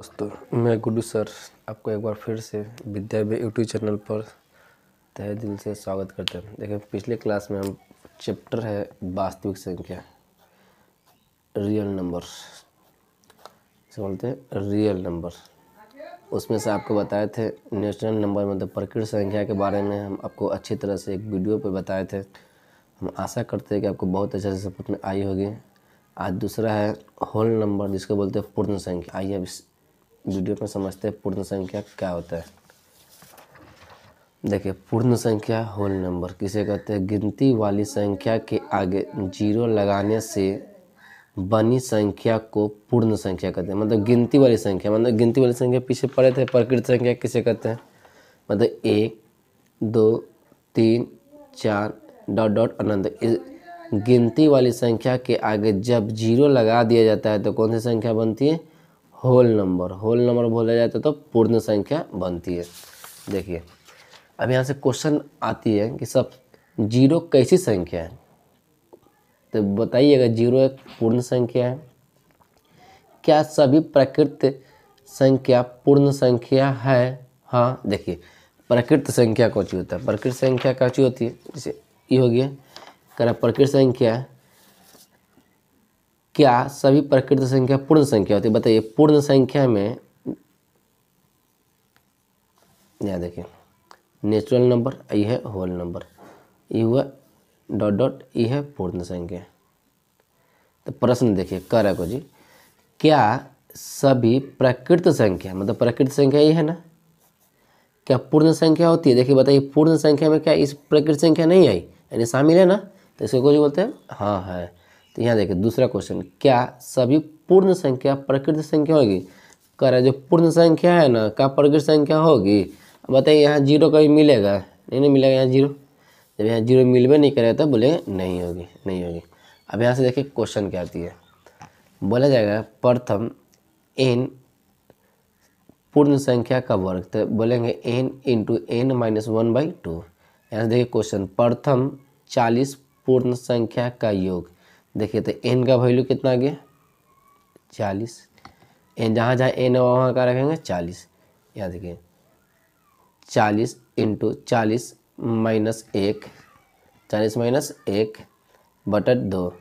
दोस्तों, मैं गुड्डू सर आपको एक बार फिर से विद्या यूट्यूब चैनल पर तहे दिल से स्वागत करते हैं। देखिए, पिछले क्लास में हम चैप्टर है वास्तविक संख्या, रियल नंबर, इसे बोलते हैं रियल नंबर। उसमें से आपको बताए थे नेचुरल नंबर मतलब प्रकृत संख्या के बारे में हम आपको अच्छी तरह से एक वीडियो पे बताए थे। हम आशा करते हैं कि आपको बहुत अच्छे से समझ में आई होगी। आज दूसरा है होल नंबर, जिसको बोलते हैं पूर्ण संख्या। आइए अब इस वीडियो में समझते हैं पूर्ण संख्या क्या होता है। देखिए, पूर्ण संख्या होल नंबर किसे कहते हैं? गिनती वाली संख्या के आगे जीरो लगाने से बनी संख्या को पूर्ण संख्या कहते हैं। मतलब गिनती वाली संख्या, मतलब गिनती वाली संख्या पीछे पढ़े थे। प्रकृत संख्या किसे कहते हैं? मतलब 1 2 3 4 डॉट डॉट अनंत। गिनती वाली संख्या के आगे जब जीरो लगा दिया जाता है तो कौन सी संख्या बनती है? Whole number. होल नंबर बोला जाता है तो पूर्ण संख्या बनती है। देखिए, अब यहाँ से क्वेश्चन आती है कि सब जीरो कैसी संख्या है? तो बताइएगा, जीरो एक पूर्ण संख्या है। क्या सभी प्रकृत संख्या पूर्ण संख्या है? हाँ, देखिए, प्रकृत संख्या कौन सी होता है? प्रकृत संख्या कौन सी होती है? जैसे ये हो गया, कह रहा प्रकृत संख्या, क्या सभी प्रकृत संख्या पूर्ण संख्या होती है? बताइए, पूर्ण संख्या में यहाँ देखिए, नेचुरल नंबर, ये है होल नंबर, ये हुआ डॉट डॉट, ये है पूर्ण संख्या। तो प्रश्न देखिए, कह रहा को जी, क्या सभी प्रकृत संख्या, मतलब प्रकृत संख्या ये है ना, क्या पूर्ण संख्या होती है? देखिए बताइए, पूर्ण संख्या में क्या इस प्रकृत संख्या नहीं आई, यानी शामिल है ना? तो इसको कुछ बोलते हैं हाँ है। तो यहाँ देखिए दूसरा क्वेश्चन, क्या सभी पूर्ण संख्या प्रकृत संख्या होगी? कह रहा है जो पूर्ण संख्या है ना, क्या प्रकृत संख्या होगी? बताइए, यहाँ जीरो कभी मिलेगा? नहीं मिलेगा यहाँ जीरो। जब यहाँ जीरो मिलवे नहीं करेगा तो बोलेंगे नहीं होगी, नहीं होगी। अब यहाँ से देखिए क्वेश्चन क्या आती है, बोला जाएगा प्रथम n पूर्ण संख्या का वर्ग, तो बोलेंगे n इंटू n माइनस 1/2। यहाँ से देखिए क्वेश्चन, प्रथम 40 पूर्ण संख्या का योग। देखिए तो n का वैल्यू कितना आ गया? 40। n जहाँ जहाँ n है वहाँ का रखेंगे 40। यहाँ देखिए 40 इंटू 40 माइनस 1, 40 माइनस 1 बटा 2।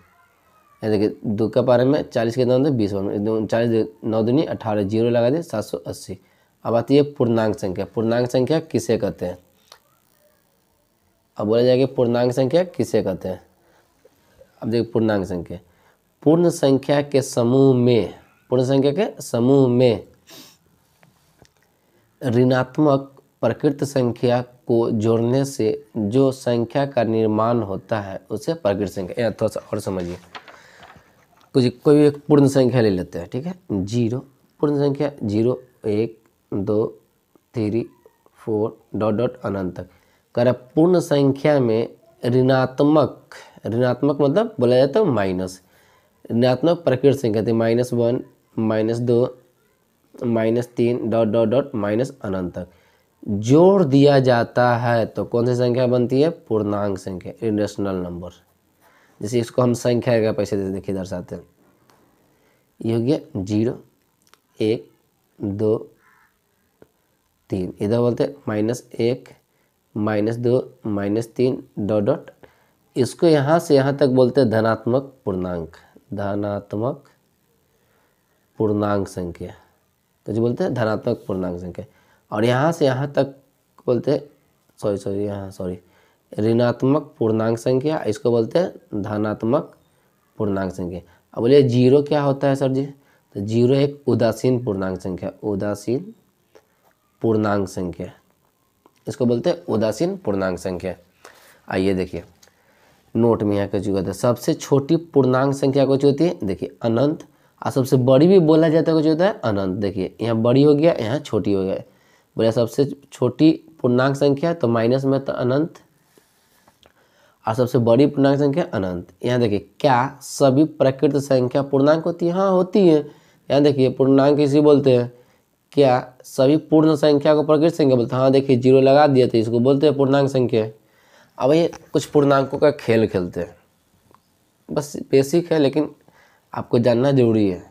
देखिए 2 का पारे में 40 के दाम 20, 40 9 दूनी 18, जीरो लगा दे 780। अब आती है पूर्णांक संख्या। पूर्णांक संख्या किसे कहते हैं? अब बोला जाएगा पूर्णांक संख्या किसे कहते हैं। अब देखिए पूर्णांक संख्या, पूर्ण संख्या के समूह में, पूर्ण संख्या के समूह में ऋणात्मक प्रकृत संख्या को जोड़ने से जो संख्या का निर्माण होता है उसे प्रकृत संख्या। थोड़ा सा और समझिए, कोई एक पूर्ण संख्या ले लेते हैं, ठीक है? जीरो पूर्ण संख्या, 0 1 2 3 4 डॉट डॉट अनंत तक। कह रहा पूर्ण संख्या में ऋणात्मक, ऋणात्मक मतलब बोला जाता है माइनस, ऋणात्मक प्रकृत संख्या थी -1 -2 -3 डॉट डॉट डॉट माइनस अनंत तक जोड़ दिया जाता है तो कौन सी संख्या बनती है? पूर्णांक संख्या, इरेशनल नंबर। जैसे इसको हम संख्या का पैसे दे देखिए दर्शाते हैं, ये हो गया 0 1 2 3, इधर बोलते हैं -1 -2 -3 डॉट डॉट। इसको यहाँ से यहाँ तक बोलते हैं धनात्मक पूर्णांक, धनात्मक पूर्णांक संख्या। तो जो बोलते हैं धनात्मक पूर्णांक संख्या। और यहाँ से यहाँ तक बोलते हैं सॉरी ऋणात्मक पूर्णांक संख्या, इसको बोलते हैं धनात्मक पूर्णांक संख्या। अब बोलिए जीरो क्या होता है सर जी? तो जीरो एक उदासीन पूर्णांक संख्या, उदासीन पूर्णांक संख्या, इसको बोलते हैं उदासीन पूर्णांक संख्या। आइए देखिए नोट में यहाँ कुछ होता है, सबसे छोटी पूर्णांक संख्या कुछ होती है, देखिए अनंत। और सबसे बड़ी भी बोला जाता है कुछ होता है अनंत। देखिए यहाँ बड़ी हो गया, यहाँ छोटी हो गया। बोले सबसे छोटी पूर्णांक संख्या तो माइनस में तो अनंत, और सबसे बड़ी पूर्णांक संख्या अनंत। यहाँ देखिए, क्या सभी प्रकृत संख्या पूर्णांक होती है? हाँ होती है। यहाँ देखिए पूर्णांक किसी बोलते हैं, क्या सभी पूर्ण संख्या को प्रकृत संख्या बोलते हैं? हाँ देखिए जीरो लगा दिया तो इसको बोलते हैं पूर्णांक संख्या। अब ये कुछ पूर्णांकों का खेल खेलते हैं, बस बेसिक है लेकिन आपको जानना जरूरी है।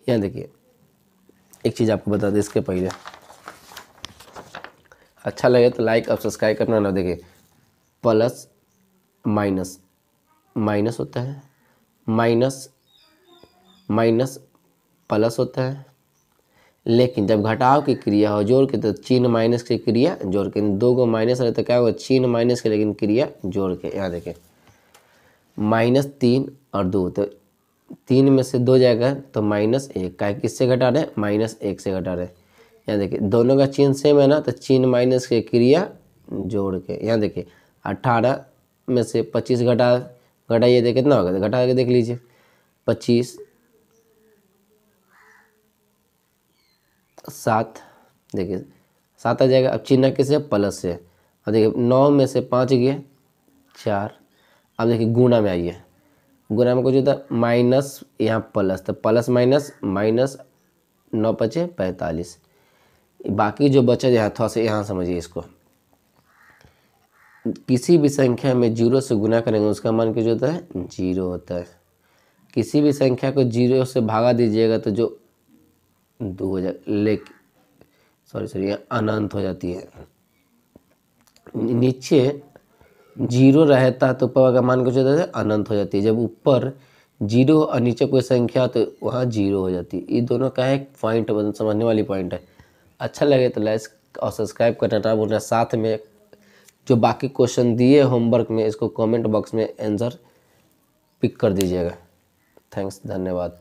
यहाँ देखिए एक चीज़ आपको बता दें इसके पहले, अच्छा लगे तो लाइक और सब्सक्राइब करना ना। देखिए प्लस माइनस माइनस होता है, माइनस माइनस प्लस होता है, लेकिन जब घटाव की क्रिया हो जोड़ के तो चिन्ह माइनस की क्रिया जोड़ के, दो गो माइनस रहे तो क्या होगा चिन्ह माइनस के लेकिन क्रिया जोड़ के। यहाँ देखें -3 और 2, तो 3 में से 2 जाएगा तो -1 का, किससे घटा रहे हैं -1 से घटा रहे हैं। यहाँ देखिए दोनों का चिन्ह सेम है ना, तो चिन्ह माइनस के क्रिया जोड़ के। यहाँ देखिए 18 में से 25 घटाइए, देखिए कितना होगा, तो घटा के देख लीजिए 25 7, देखिए 7 आ जाएगा। अब चिन्ह किससे प्लस से, अब देखिए 9 में से 5 गए 4। अब देखिए गुणा में आइए, गुणा में कुछ होता है माइनस यहाँ प्लस, तो प्लस माइनस माइनस 9 बचे 45। बाकी जो बचा यहाँ थोड़ा सा यहाँ समझिए इसको, किसी भी संख्या में 0 से गुना करेंगे उसका मान क्या होता है 0 होता है। किसी भी संख्या को 0 से भागा दीजिएगा तो जो 2 हो जाए, लेकिन सॉरी अनंत हो जाती है। नीचे 0 रहता तो ऊपर का मान कुछ होता है अनंत हो जाती है। जब ऊपर 0 और नीचे कोई संख्या तो वहाँ 0 हो जाती है। ये दोनों का एक पॉइंट समझने वाली पॉइंट है। अच्छा लगे तो लाइक और सब्सक्राइब करना ना भूलना। साथ में जो बाकी क्वेश्चन दिए होमवर्क में इसको कमेंट बॉक्स में आंसर पिक कर दीजिएगा। थैंक्स, धन्यवाद।